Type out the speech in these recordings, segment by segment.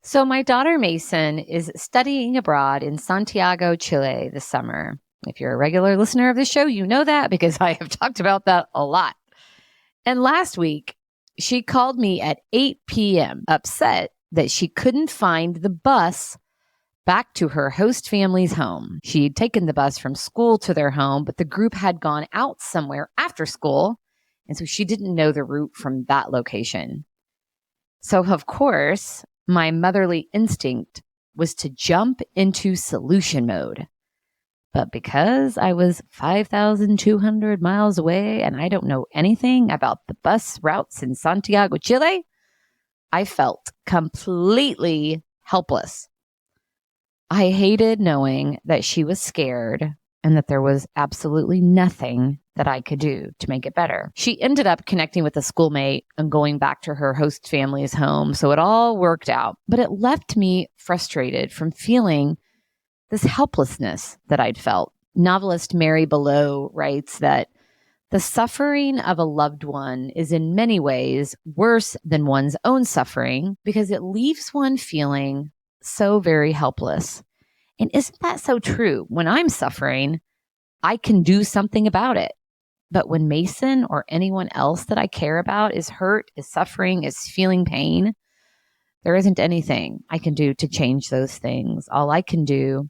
So, my daughter Mason is studying abroad in Santiago, Chile this summer. If you're a regular listener of the show, you know that because I have talked about that a lot. And last week, she called me at 8 p.m., upset that she couldn't find the bus back to her host family's home. She'd taken the bus from school to their home, but the group had gone out somewhere after school. And so she didn't know the route from that location. So, of course, my motherly instinct was to jump into solution mode. But because I was 5,200 miles away and I don't know anything about the bus routes in Santiago, Chile, I felt completely helpless. I hated knowing that she was scared and that there was absolutely nothing that I could do to make it better. She ended up connecting with a schoolmate and going back to her host family's home, so it all worked out. But it left me frustrated from feeling this helplessness that I'd felt. Novelist Mary Below writes that the suffering of a loved one is in many ways worse than one's own suffering because it leaves one feeling so very helpless. And isn't that so true? When I'm suffering, I can do something about it. But when Mason or anyone else that I care about is hurt, is suffering, is feeling pain, there isn't anything I can do to change those things. All I can do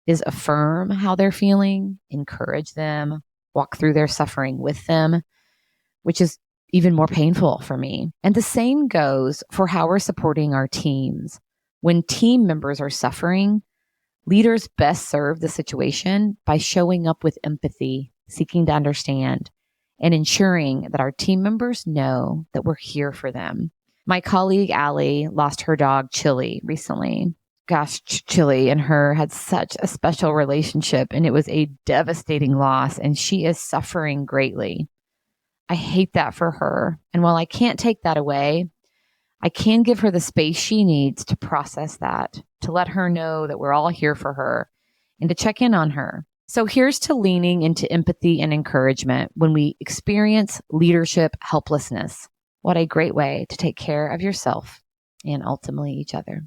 is affirm how they're feeling, encourage them, walk through their suffering with them, which is even more painful for me. And the same goes for how we're supporting our teams. When team members are suffering, leaders best serve the situation by showing up with empathy, seeking to understand, and ensuring that our team members know that we're here for them. My colleague, Allie, lost her dog, Chili, recently. Gosh, Chili and her had such a special relationship, and it was a devastating loss, and she is suffering greatly. I hate that for her. And while I can't take that away, I can give her the space she needs to process that, to let her know that we're all here for her, and to check in on her. So here's to leaning into empathy and encouragement when we experience leadership helplessness. What a great way to take care of yourself and ultimately each other.